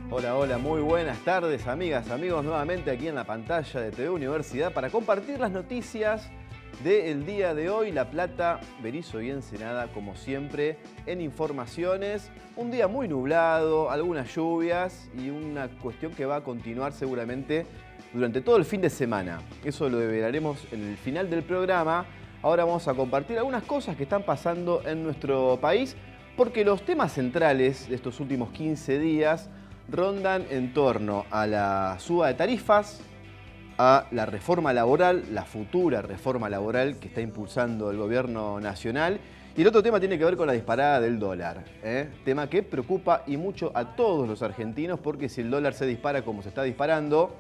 Hola, hola, muy buenas tardes, amigas, amigos, nuevamente aquí en la pantalla de TV Universidad para compartir las noticias del día de hoy. La Plata, Berisso y Ensenada, como siempre, en informaciones. Un día muy nublado, algunas lluvias y una cuestión que va a continuar seguramente durante todo el fin de semana. Eso lo develaremos en el final del programa. Ahora vamos a compartir algunas cosas que están pasando en nuestro país, porque los temas centrales de estos últimos 15 días rondan en torno a la suba de tarifas, a la reforma laboral, la futura reforma laboral que está impulsando el gobierno nacional. Y el otro tema tiene que ver con la disparada del dólar, tema que preocupa y mucho a todos los argentinos, porque si el dólar se dispara como se está disparando,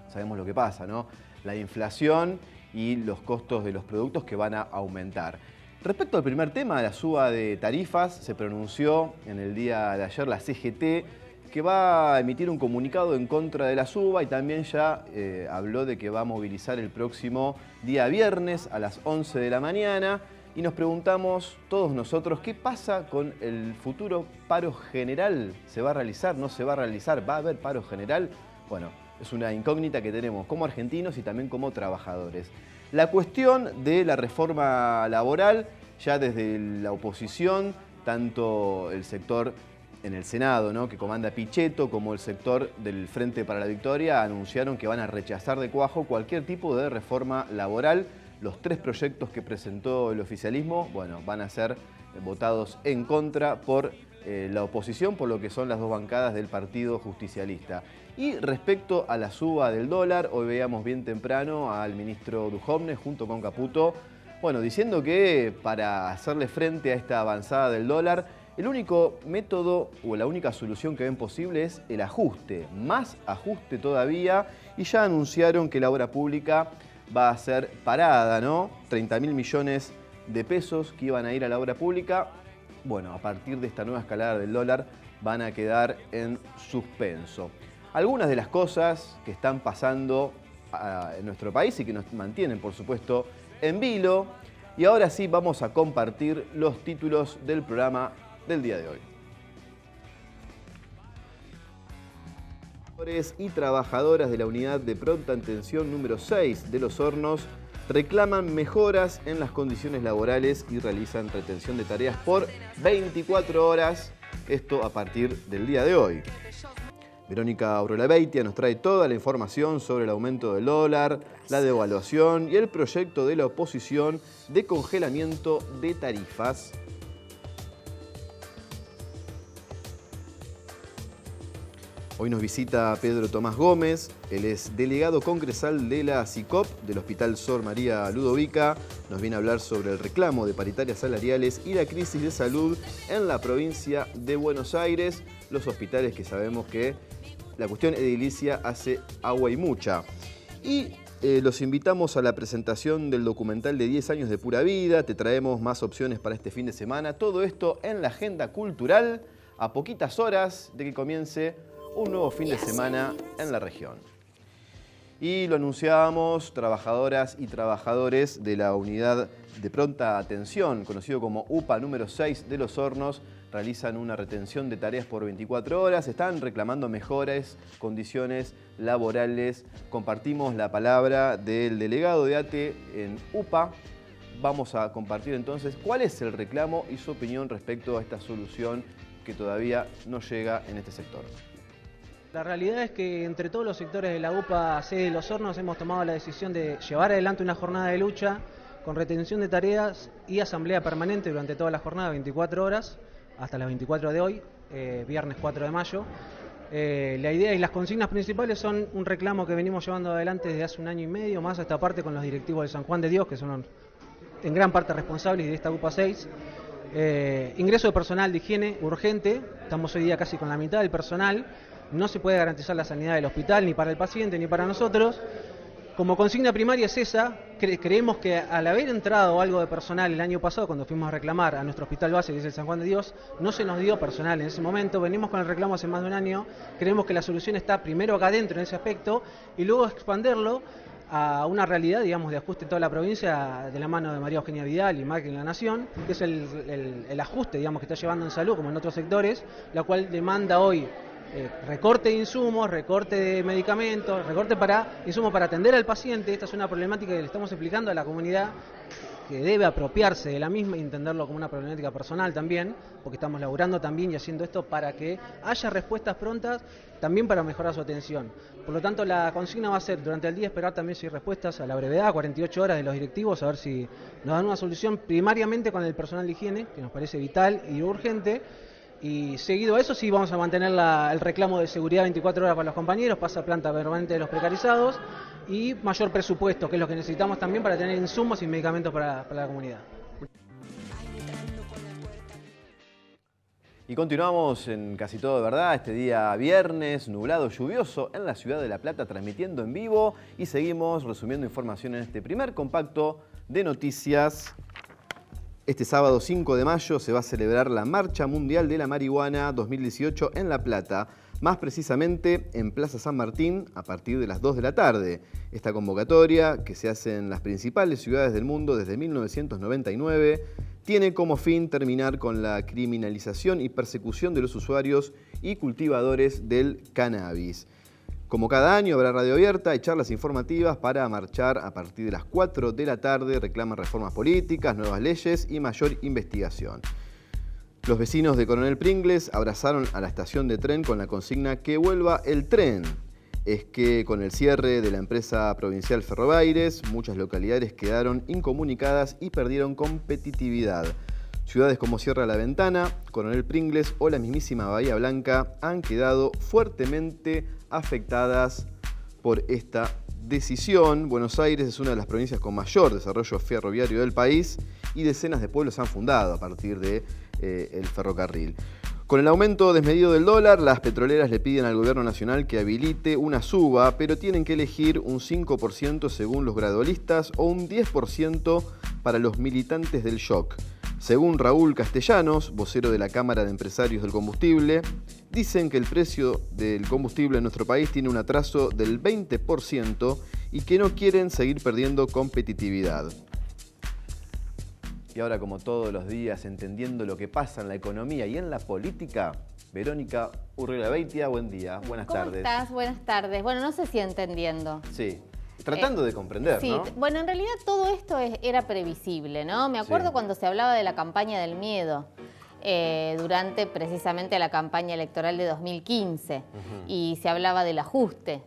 sabemos lo que pasa, ¿no? La inflación y los costos de los productos que van a aumentar. Respecto al primer tema, la suba de tarifas, se pronunció en el día de ayer la CGT, que va a emitir un comunicado en contra de la suba y también ya habló de que va a movilizar el próximo día viernes a las 11 de la mañana. Y nos preguntamos todos nosotros, ¿qué pasa con el futuro paro general? ¿Se va a realizar? ¿No se va a realizar? ¿Va a haber paro general? Bueno, es una incógnita que tenemos como argentinos y también como trabajadores. La cuestión de la reforma laboral, ya desde la oposición, tanto el sector en el Senado, ¿no?, que comanda Pichetto, como el sector del Frente para la Victoria, anunciaron que van a rechazar de cuajo cualquier tipo de reforma laboral. Los 3 proyectos que presentó el oficialismo, bueno, van a ser votados en contra por la oposición, por lo que son las 2 bancadas del Partido Justicialista. Y respecto a la suba del dólar, hoy veíamos bien temprano al ministro Duhovne junto con Caputo, bueno, diciendo que para hacerle frente a esta avanzada del dólar, el único método o la única solución que ven posible es el ajuste, más ajuste todavía, y ya anunciaron que la obra pública va a ser parada, ¿no? 30.000 millones de pesos que iban a ir a la obra pública, bueno, a partir de esta nueva escalada del dólar van a quedar en suspenso. Algunas de las cosas que están pasando en nuestro país y que nos mantienen, por supuesto, en vilo. Y ahora sí vamos a compartir los títulos del programa del día de hoy. Trabajadores y trabajadoras de la unidad de pronta atención número 6 de Los Hornos reclaman mejoras en las condiciones laborales y realizan retención de tareas por 24 horas, esto a partir del día de hoy. Verónica Aurolabeitia nos trae toda la información sobre el aumento del dólar, la devaluación y el proyecto de la oposición de congelamiento de tarifas. Hoy nos visita Pedro Tomás Gómez, él es delegado congresal de la SICOP del Hospital Sor María Ludovica. Nos viene a hablar sobre el reclamo de paritarias salariales y la crisis de salud en la provincia de Buenos Aires. Los hospitales que sabemos que la cuestión edilicia hace agua y mucha. Y los invitamos a la presentación del documental de 10 años de Pura Vida. Te traemos más opciones para este fin de semana. Todo esto en la agenda cultural a poquitas horas de que comience un nuevo fin de semana en la región. Y lo anunciábamos, trabajadoras y trabajadores de la unidad de pronta atención, conocido como UPA número 6 de Los Hornos, realizan una retención de tareas por 24 horas, están reclamando mejores condiciones laborales. Compartimos la palabra del delegado de ATE en UPA. Vamos a compartir entonces cuál es el reclamo y su opinión respecto a esta solución que todavía no llega en este sector. La realidad es que entre todos los sectores de la UPA C de Los Hornos hemos tomado la decisión de llevar adelante una jornada de lucha con retención de tareas y asamblea permanente durante toda la jornada, 24 horas, hasta las 24 de hoy, viernes 4 de mayo. La idea y las consignas principales son un reclamo que venimos llevando adelante desde hace 1 año y medio, más a esta parte con los directivos de San Juan de Dios, que son en gran parte responsables de esta UPA 6. Ingreso de personal de higiene urgente, estamos hoy día casi con la mitad del personal. No se puede garantizar la sanidad del hospital, ni para el paciente, ni para nosotros. Como consigna primaria es esa. Creemos que al haber entrado algo de personal el año pasado, cuando fuimos a reclamar a nuestro hospital base, que es el San Juan de Dios, no se nos dio personal en ese momento. Venimos con el reclamo hace más de un año. Creemos que la solución está primero acá adentro en ese aspecto y luego expanderlo a una realidad, digamos, de ajuste en toda la provincia de la mano de María Eugenia Vidal y Macri en la Nación, que es el ajuste, digamos, que está llevando en salud como en otros sectores, la cual demanda hoy recorte de insumos, recorte de medicamentos, recorte para insumos para atender al paciente. Esta es una problemática que le estamos explicando a la comunidad, que debe apropiarse de la misma y entenderlo como una problemática personal también, porque estamos laburando también y haciendo esto para que haya respuestas prontas, también para mejorar su atención. Por lo tanto, la consigna va a ser durante el día esperar también si hay respuestas a la brevedad, 48 horas de los directivos, a ver si nos dan una solución primariamente con el personal de higiene, que nos parece vital y urgente. Y seguido a eso sí vamos a mantener el reclamo de seguridad 24 horas para los compañeros, pasa planta permanente de los precarizados y mayor presupuesto, que es lo que necesitamos también para tener insumos y medicamentos para la comunidad. Y continuamos en Casi Todo de Verdad, este día viernes, nublado, lluvioso en la ciudad de La Plata, transmitiendo en vivo y seguimos resumiendo información en este primer compacto de noticias. Este sábado 5 de mayo se va a celebrar la Marcha Mundial de la Marihuana 2018 en La Plata, más precisamente en Plaza San Martín a partir de las 2 de la tarde. Esta convocatoria, que se hace en las principales ciudades del mundo desde 1999, tiene como fin terminar con la criminalización y persecución de los usuarios y cultivadores del cannabis. Como cada año habrá radio abierta y charlas informativas para marchar a partir de las 4 de la tarde. Reclaman reformas políticas, nuevas leyes y mayor investigación. Los vecinos de Coronel Pringles abrazaron a la estación de tren con la consigna que vuelva el tren. Es que con el cierre de la empresa provincial Ferrobaires, muchas localidades quedaron incomunicadas y perdieron competitividad. Ciudades como Sierra de la Ventana, Coronel Pringles o la mismísima Bahía Blanca han quedado fuertemente afectadas por esta decisión. Buenos Aires es una de las provincias con mayor desarrollo ferroviario del país y decenas de pueblos han fundado a partir del ferrocarril. Con el aumento desmedido del dólar, las petroleras le piden al gobierno nacional que habilite una suba, pero tienen que elegir un 5% según los gradualistas o un 10% para los militantes del shock. Según Raúl Castellanos, vocero de la Cámara de Empresarios del Combustible, dicen que el precio del combustible en nuestro país tiene un atraso del 20% y que no quieren seguir perdiendo competitividad. Y ahora, como todos los días, entendiendo lo que pasa en la economía y en la política, Verónica Urriola-Beitia, buen día, buenas tardes. ¿Cómo estás? Buenas tardes. Bueno, no sé si entendiendo. Sí. Tratando de comprender, sí, ¿no? Bueno, en realidad todo esto era previsible, ¿no? Me acuerdo cuando se hablaba de la campaña del miedo, durante precisamente la campaña electoral de 2015, y se hablaba del ajuste,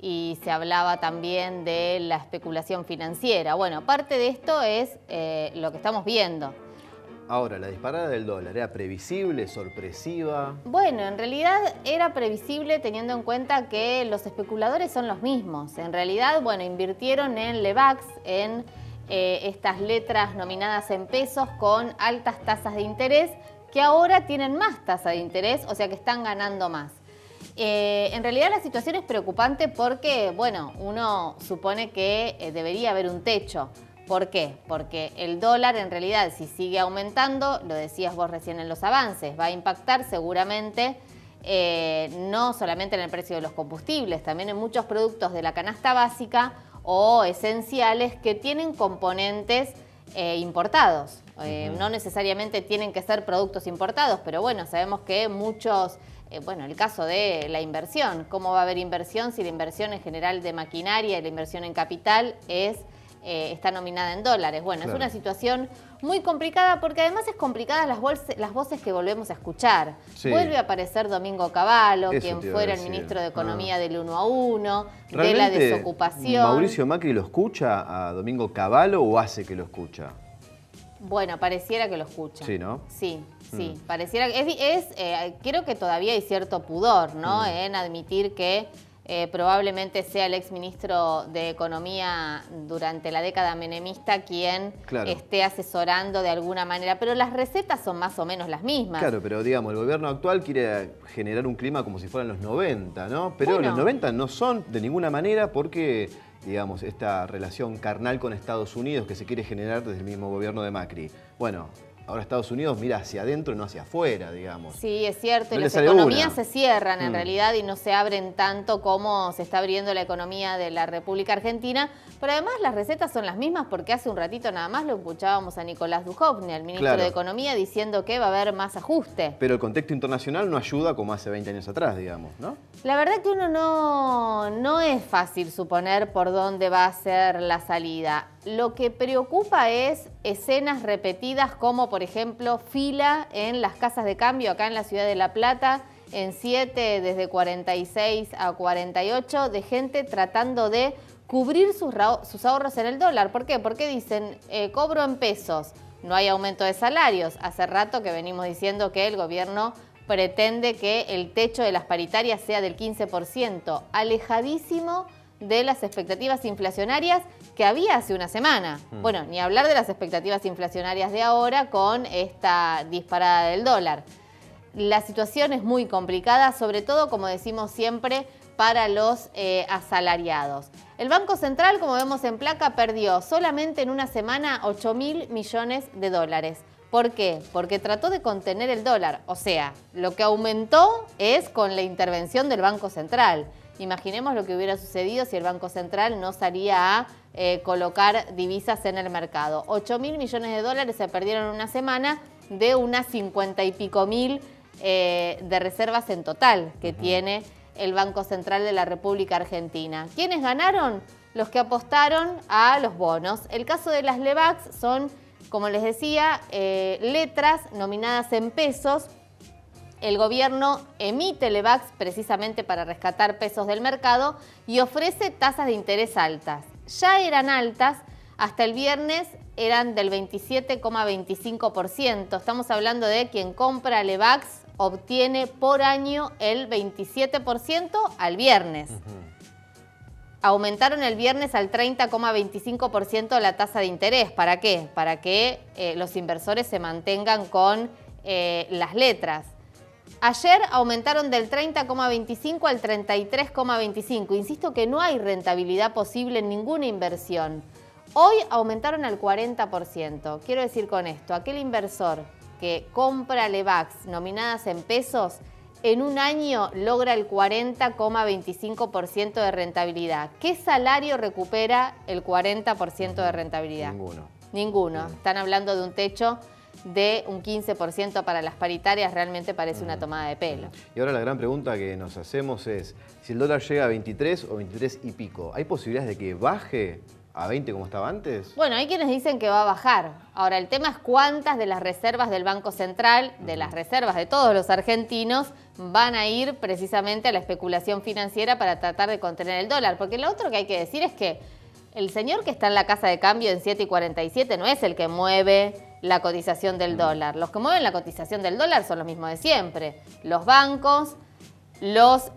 y se hablaba también de la especulación financiera. Bueno, parte de esto es lo que estamos viendo. Ahora, la disparada del dólar, ¿era previsible, sorpresiva? Bueno, en realidad era previsible teniendo en cuenta que los especuladores son los mismos. En realidad, bueno, invirtieron en Lebacs, en estas letras nominadas en pesos con altas tasas de interés, que ahora tienen más tasa de interés, o sea que están ganando más. En realidad la situación es preocupante porque, bueno, uno supone que debería haber un techo. ¿Por qué? Porque el dólar en realidad, si sigue aumentando, lo decías vos recién en los avances, va a impactar seguramente no solamente en el precio de los combustibles, también en muchos productos de la canasta básica o esenciales que tienen componentes importados. No necesariamente tienen que ser productos importados, pero bueno, sabemos que muchos... bueno, el caso de la inversión. ¿Cómo va a haber inversión si la inversión en general de maquinaria y la inversión en capital está nominada en dólares? Bueno, claro. Es una situación muy complicada porque además es complicada las voces que volvemos a escuchar. Sí. Vuelve a aparecer Domingo Cavallo, quien fuera el ministro de Economía del 1 a 1, de la desocupación. ¿Mauricio Macri lo escucha a Domingo Cavallo o hace que lo escucha? Bueno, pareciera que lo escucha. Sí, ¿no? Sí, sí. Pareciera que creo que todavía hay cierto pudor, ¿no? En admitir que probablemente sea el exministro de Economía durante la década menemista quien esté asesorando de alguna manera. Pero las recetas son más o menos las mismas. Claro, pero digamos, el gobierno actual quiere generar un clima como si fueran los 90, ¿no? Pero bueno, los 90 no son de ninguna manera porque digamos, esta relación carnal con Estados Unidos que se quiere generar desde el mismo gobierno de Macri. Bueno, ahora Estados Unidos mira hacia adentro y no hacia afuera, digamos. Sí, es cierto, No y le las sale economías una. se cierran en realidad y no se abren tanto como se está abriendo la economía de la República Argentina, pero además las recetas son las mismas porque hace un ratito nada más lo escuchábamos a Nicolás Dujovne, el ministro Claro. de Economía, diciendo que va a haber más ajuste. Pero el contexto internacional no ayuda como hace 20 años atrás, digamos, ¿no? La verdad que uno no es fácil suponer por dónde va a ser la salida. Lo que preocupa es escenas repetidas como, por ejemplo, fila en las casas de cambio acá en la ciudad de La Plata, en 7 desde 46 a 48, de gente tratando de cubrir sus ahorros en el dólar. ¿Por qué? Porque dicen, cobro en pesos, no hay aumento de salarios. Hace rato que venimos diciendo que el gobierno pretende que el techo de las paritarias sea del 15%, alejadísimo de las expectativas inflacionarias que había hace una semana. Bueno, ni hablar de las expectativas inflacionarias de ahora con esta disparada del dólar. La situación es muy complicada, sobre todo, como decimos siempre, para los asalariados. El Banco Central, como vemos en placa, perdió solamente en una semana 8.000 millones de dólares. ¿Por qué? Porque trató de contener el dólar. O sea, lo que aumentó es con la intervención del Banco Central. Imaginemos lo que hubiera sucedido si el Banco Central no salía a colocar divisas en el mercado. 8.000 millones de dólares se perdieron en una semana de unas 50 y pico mil de reservas en total que tiene el Banco Central de la República Argentina. ¿Quiénes ganaron? Los que apostaron a los bonos. El caso de las LEBACs son, como les decía, letras nominadas en pesos. El gobierno emite LEBACs precisamente para rescatar pesos del mercado y ofrece tasas de interés altas. Ya eran altas, hasta el viernes eran del 27,25%. Estamos hablando de quien compra LEBACs obtiene por año el 27% al viernes. Aumentaron el viernes al 30,25% la tasa de interés. ¿Para qué? Para que los inversores se mantengan con las letras. Ayer aumentaron del 30,25 al 33,25. Insisto que no hay rentabilidad posible en ninguna inversión. Hoy aumentaron al 40%. Quiero decir con esto, aquel inversor que compra LEBACs nominadas en pesos, en un año logra el 40,25% de rentabilidad. ¿Qué salario recupera el 40% de rentabilidad? Ninguno. Están hablando de un techo de un 15% para las paritarias, realmente parece una tomada de pelo. Y ahora la gran pregunta que nos hacemos es, si el dólar llega a 23 o 23 y pico, ¿hay posibilidades de que baje a 20 como estaba antes? Bueno, hay quienes dicen que va a bajar. Ahora, el tema es cuántas de las reservas del Banco Central, de las reservas de todos los argentinos, van a ir precisamente a la especulación financiera para tratar de contener el dólar. Porque lo otro que hay que decir es que el señor que está en la casa de cambio en 7 y 47 no es el que mueve la cotización del dólar. Los que mueven la cotización del dólar son los mismos de siempre. Los bancos, los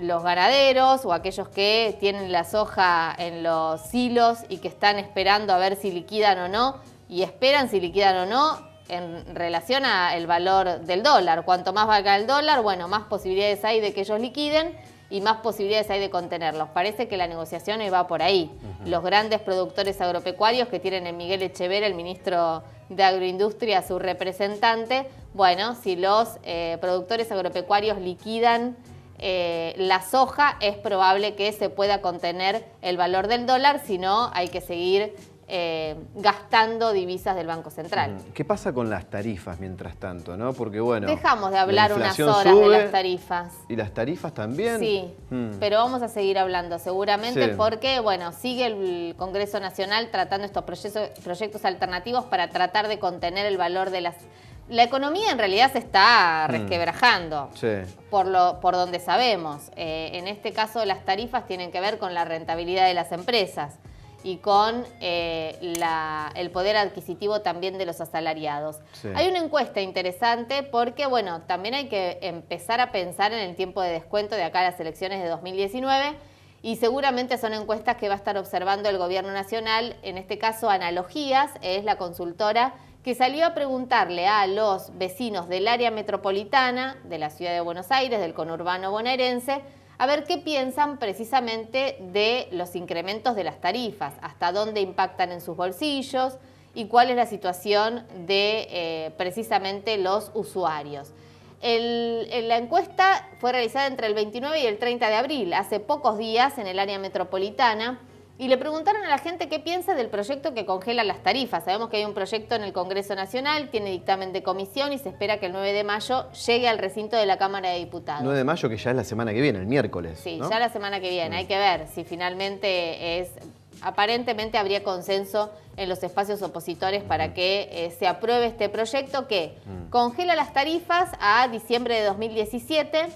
ganaderos o aquellos que tienen la soja en los silos y que están esperando a ver si liquidan o no, y esperan si liquidan o no en relación al valor del dólar. Cuanto más valga el dólar, bueno, más posibilidades hay de que ellos liquiden y más posibilidades hay de contenerlos. Parece que la negociación va por ahí. Los grandes productores agropecuarios que tienen en Miguel Echeverría, el ministro de Agroindustria, su representante, bueno, si los productores agropecuarios liquidan la soja, es probable que se pueda contener el valor del dólar, si no hay que seguir gastando divisas del Banco Central. ¿Qué pasa con las tarifas mientras tanto, no? Porque bueno, dejamos de hablar unas horas de las tarifas. ¿Y las tarifas también? Sí, pero vamos a seguir hablando seguramente porque, bueno, sigue el Congreso Nacional tratando estos proyectos alternativos para tratar de contener el valor de las... La economía en realidad se está resquebrajando, por donde sabemos. En este caso las tarifas tienen que ver con la rentabilidad de las empresas y con el poder adquisitivo también de los asalariados. Hay una encuesta interesante porque, bueno, también hay que empezar a pensar en el tiempo de descuento de acá a las elecciones de 2019 y seguramente son encuestas que va a estar observando el Gobierno Nacional. En este caso, Analogías es la consultora que salió a preguntarle a los vecinos del área metropolitana, de la ciudad de Buenos Aires, del conurbano bonaerense, a ver qué piensan precisamente de los incrementos de las tarifas, hasta dónde impactan en sus bolsillos y cuál es la situación de precisamente los usuarios. La encuesta fue realizada entre el 29 y el 30 de abril, hace pocos días en el área metropolitana, y le preguntaron a la gente qué piensa del proyecto que congela las tarifas. Sabemos que hay un proyecto en el Congreso Nacional, tiene dictamen de comisión y se espera que el 9 de mayo llegue al recinto de la Cámara de Diputados. 9 de mayo, que ya es la semana que viene, el miércoles. Sí, ¿no? ya la semana que viene. Hay que ver si finalmente es... Aparentemente habría consenso en los espacios opositores para que se apruebe este proyecto que congela las tarifas a diciembre de 2017.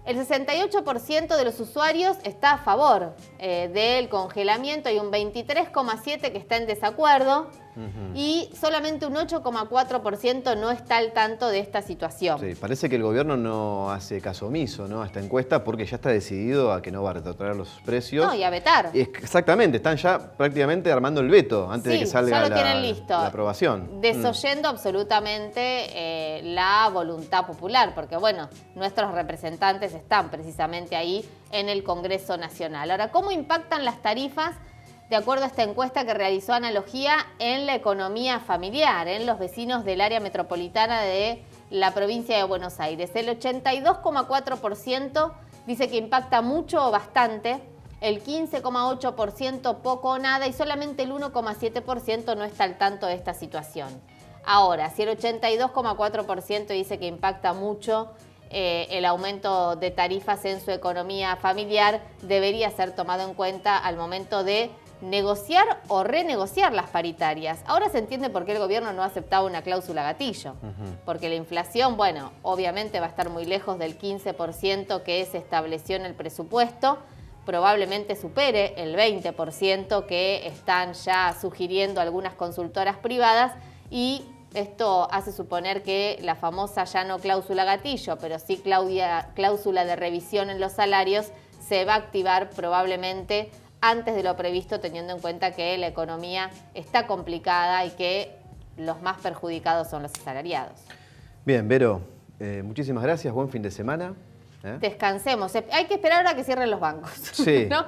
El 68% de los usuarios está a favor del congelamiento, hay un 23,7% que está en desacuerdo y solamente un 8,4% no está al tanto de esta situación. Sí, parece que el gobierno no hace caso omiso, ¿no?, a esta encuesta porque ya está decidido a que no va a retrotraer los precios. No, y a vetar. Exactamente, están ya prácticamente armando el veto antes de que salga ya lo tienen listo, la aprobación. Desoyendo absolutamente la voluntad popular, porque bueno, nuestros representantes están precisamente ahí en el Congreso Nacional. Ahora, ¿cómo impactan las tarifas? De acuerdo a esta encuesta que realizó Analogía en la economía familiar, en los vecinos del área metropolitana de la provincia de Buenos Aires. El 82,4% dice que impacta mucho o bastante, el 15,8% poco o nada y solamente el 1,7% no está al tanto de esta situación. Ahora, si el 82,4% dice que impacta mucho el aumento de tarifas en su economía familiar, debería ser tomado en cuenta al momento de negociar o renegociar las paritarias. Ahora se entiende por qué el gobierno no ha aceptado una cláusula gatillo, porque la inflación, bueno, obviamente va a estar muy lejos del 15% que se estableció en el presupuesto, probablemente supere el 20% que están ya sugiriendo algunas consultoras privadas y esto hace suponer que la famosa ya no cláusula gatillo, pero sí cláusula de revisión en los salarios se va a activar probablemente antes de lo previsto, teniendo en cuenta que la economía está complicada y que los más perjudicados son los asalariados. Bien, Vero, muchísimas gracias, buen fin de semana. Descansemos. Hay que esperar a que cierren los bancos. Sí. ¿No?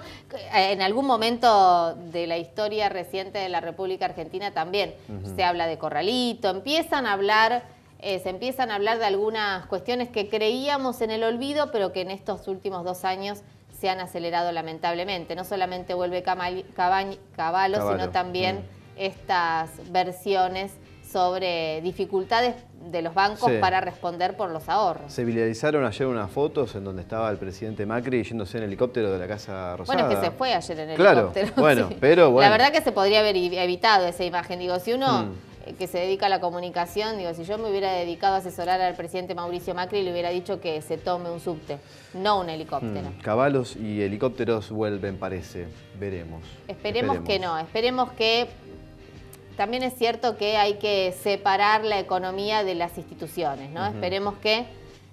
En algún momento de la historia reciente de la República Argentina también se habla de corralito, se empiezan a hablar de algunas cuestiones que creíamos en el olvido, pero que en estos últimos 2 años se han acelerado lamentablemente. No solamente vuelve Caballo, sino también estas versiones sobre dificultades de los bancos para responder por los ahorros. Se viralizaron ayer unas fotos en donde estaba el presidente Macri yéndose en helicóptero de la Casa Rosada. Bueno, es que se fue ayer en helicóptero. Claro, bueno, sí. Pero bueno. La verdad que se podría haber evitado esa imagen. Digo, si uno que se dedica a la comunicación, digo, si yo me hubiera dedicado a asesorar al presidente Mauricio Macri, le hubiera dicho que se tome un subte, no un helicóptero. Caballos y helicópteros vuelven, parece. Veremos. Esperemos que no. Esperemos que... También es cierto que hay que separar la economía de las instituciones, ¿no? Esperemos que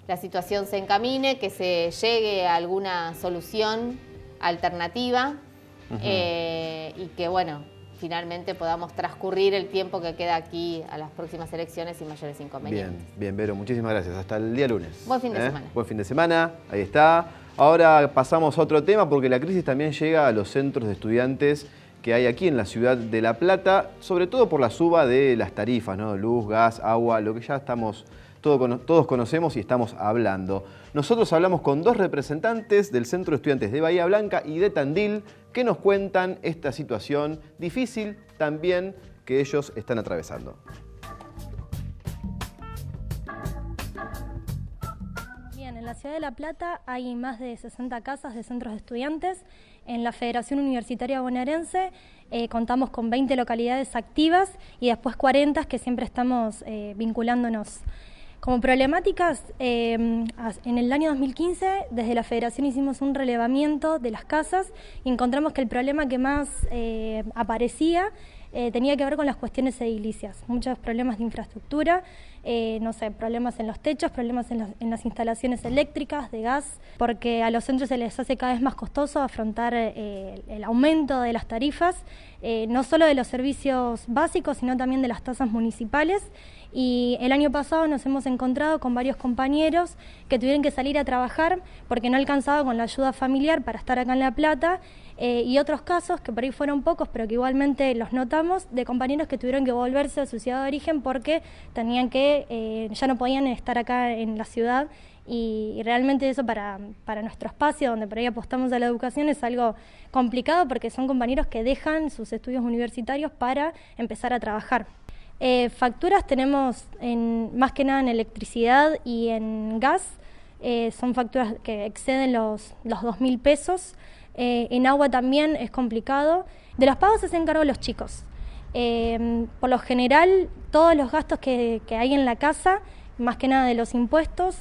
la situación se encamine, que se llegue a alguna solución alternativa y que, bueno, finalmente podamos transcurrir el tiempo que queda aquí a las próximas elecciones sin mayores inconvenientes. Bien, Vero, muchísimas gracias. Hasta el día lunes. Buen fin de semana. Buen fin de semana, ahí está. Ahora pasamos a otro tema porque la crisis también llega a los centros de estudiantes que hay aquí en la ciudad de La Plata, sobre todo por la suba de las tarifas, ¿no? Luz, gas, agua, lo que ya todos conocemos y estamos hablando. Nosotros hablamos con 2 representantes del Centro de Estudiantes de Bahía Blanca y de Tandil que nos cuentan esta situación difícil también que ellos están atravesando. Bien, en la ciudad de La Plata hay más de 60 casas de centros de estudiantes. En la Federación Universitaria Bonaerense contamos con 20 localidades activas y después 40 que siempre estamos vinculándonos. Como problemáticas, en el año 2015 desde la Federación hicimos un relevamiento de las casas y encontramos que el problema que más aparecía tenía que ver con las cuestiones edilicias, muchos problemas de infraestructura, no sé, problemas en los techos, problemas en las instalaciones eléctricas, de gas, porque a los centros se les hace cada vez más costoso afrontar el aumento de las tarifas, no solo de los servicios básicos, sino también de las tasas municipales, Y el año pasado nos hemos encontrado con varios compañeros que tuvieron que salir a trabajar porque no alcanzaba con la ayuda familiar para estar acá en La Plata, y otros casos que por ahí fueron pocos, pero que igualmente los notamos, de compañeros que tuvieron que volverse a su ciudad de origen porque tenían que, ya no podían estar acá en la ciudad, y realmente eso para nuestro espacio, donde por ahí apostamos a la educación, es algo complicado porque son compañeros que dejan sus estudios universitarios para empezar a trabajar. Facturas tenemos más que nada en electricidad y en gas, son facturas que exceden los 2.000 pesos. En agua también es complicado. De los pagos se hacen cargo los chicos. Por lo general, todos los gastos que hay en la casa, más que nada de los impuestos,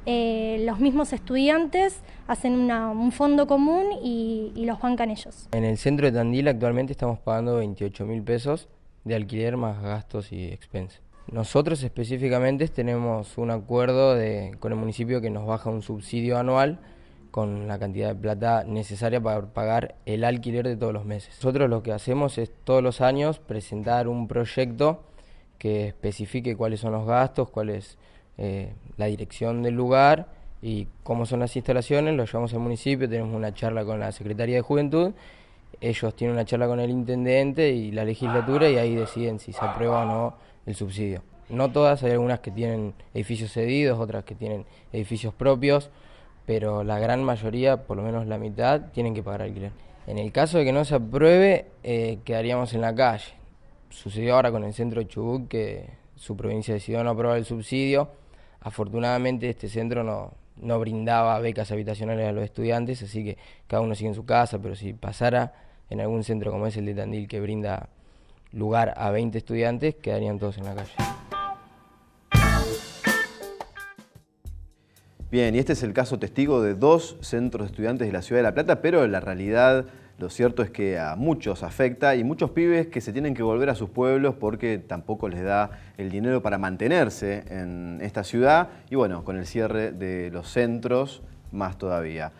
los mismos estudiantes hacen un fondo común y los bancan ellos. En el centro de Tandil actualmente estamos pagando 28.000 pesos de alquiler más gastos y expensas. Nosotros específicamente tenemos un acuerdo con el municipio que nos baja un subsidio anual con la cantidad de plata necesaria para pagar el alquiler de todos los meses. Nosotros lo que hacemos es todos los años presentar un proyecto que especifique cuáles son los gastos, cuál es la dirección del lugar y cómo son las instalaciones. Lo llevamos al municipio, tenemos una charla con la Secretaría de Juventud, ellos tienen una charla con el intendente y la legislatura, y ahí deciden si se aprueba o no el subsidio. No todas, hay algunas que tienen edificios cedidos, otras que tienen edificios propios, pero la gran mayoría, por lo menos la mitad, tienen que pagar alquiler. En el caso de que no se apruebe, quedaríamos en la calle. Sucedió ahora con el centro de Chubut, que su provincia decidió no aprobar el subsidio. Afortunadamente este centro no brindaba becas habitacionales a los estudiantes, así que cada uno sigue en su casa, pero si pasara en algún centro como es el de Tandil, que brinda lugar a 20 estudiantes, quedarían todos en la calle. Bien, y este es el caso testigo de 2 centros de estudiantes de la ciudad de La Plata, pero en la realidad lo cierto es que a muchos afecta, y muchos pibes que se tienen que volver a sus pueblos porque tampoco les da el dinero para mantenerse en esta ciudad, y bueno, con el cierre de los centros más todavía.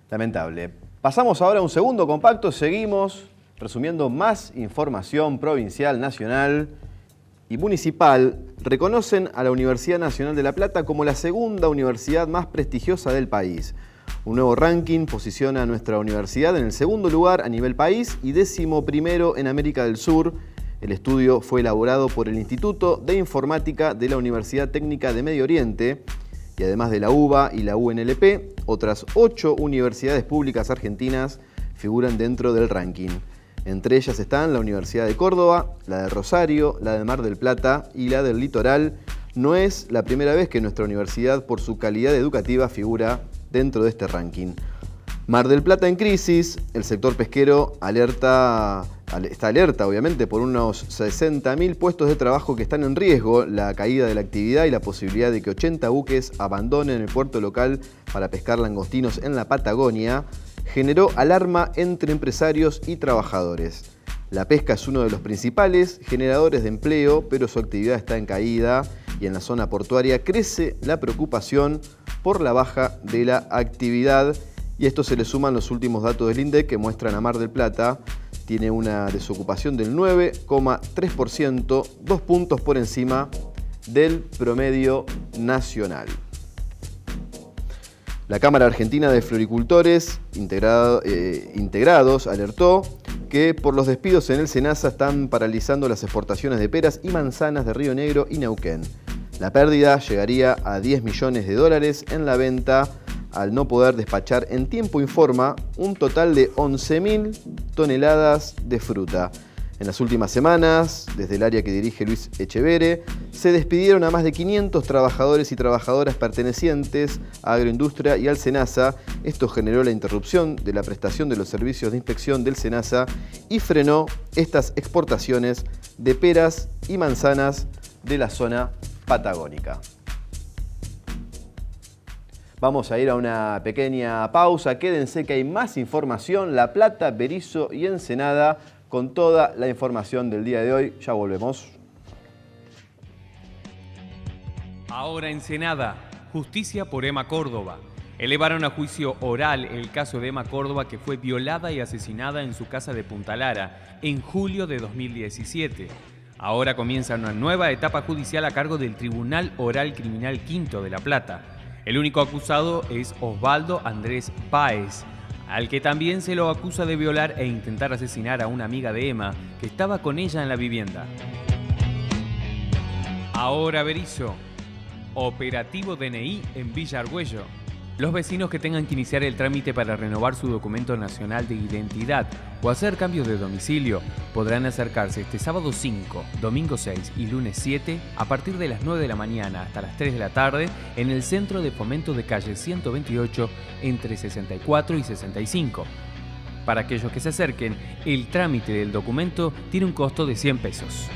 Lamentable. Pasamos ahora a un segundo compacto, seguimos resumiendo más información provincial, nacional y municipal. Reconocen a la Universidad Nacional de La Plata como la segunda universidad más prestigiosa del país. Un nuevo ranking posiciona a nuestra universidad en el segundo lugar a nivel país y 11º en América del Sur. El estudio fue elaborado por el Instituto de Informática de la Universidad Técnica de Medio Oriente, y además de la UBA y la UNLP, otras 8 universidades públicas argentinas figuran dentro del ranking. Entre ellas están la Universidad de Córdoba, la de Rosario, la de Mar del Plata y la del Litoral. No es la primera vez que nuestra universidad, por su calidad educativa, figura dentro de este ranking. Mar del Plata en crisis, el sector pesquero está alerta obviamente por unos 60.000 puestos de trabajo que están en riesgo, la caída de la actividad y la posibilidad de que 80 buques abandonen el puerto local para pescar langostinos en la Patagonia generó alarma entre empresarios y trabajadores. La pesca es uno de los principales generadores de empleo, pero su actividad está en caída y en la zona portuaria crece la preocupación por la baja de la actividad. Y esto se le suman los últimos datos del INDEC que muestran a Mar del Plata tiene una desocupación del 9,3%, 2 puntos por encima del promedio nacional. La Cámara Argentina de Floricultores Integrados alertó que por los despidos en el SENASA están paralizando las exportaciones de peras y manzanas de Río Negro y Neuquén. La pérdida llegaría a $10 millones en la venta al no poder despachar en tiempo, informa un total de 11.000 toneladas de fruta. En las últimas semanas, desde el área que dirige Luis Echevere, se despidieron a más de 500 trabajadores y trabajadoras pertenecientes a Agroindustria y al SENASA. Esto generó la interrupción de la prestación de los servicios de inspección del SENASA y frenó estas exportaciones de peras y manzanas de la zona patagónica. Vamos a ir a una pequeña pausa. Quédense que hay más información. La Plata, Berisso y Ensenada con toda la información del día de hoy. Ya volvemos. Ahora Ensenada. Justicia por Emma Córdoba. Elevaron a juicio oral el caso de Emma Córdoba, que fue violada y asesinada en su casa de Punta Lara en julio de 2017. Ahora comienza una nueva etapa judicial a cargo del Tribunal Oral Criminal Quinto de La Plata. El único acusado es Osvaldo Andrés Páez, al que también se lo acusa de violar e intentar asesinar a una amiga de Emma que estaba con ella en la vivienda. Ahora Berizo. Operativo DNI en Villa Argüello. Los vecinos que tengan que iniciar el trámite para renovar su documento nacional de identidad o hacer cambios de domicilio podrán acercarse este sábado 5, domingo 6 y lunes 7 a partir de las 9 de la mañana hasta las 3 de la tarde en el Centro de Fomento de calle 128 entre 64 y 65. Para aquellos que se acerquen, el trámite del documento tiene un costo de 100 pesos.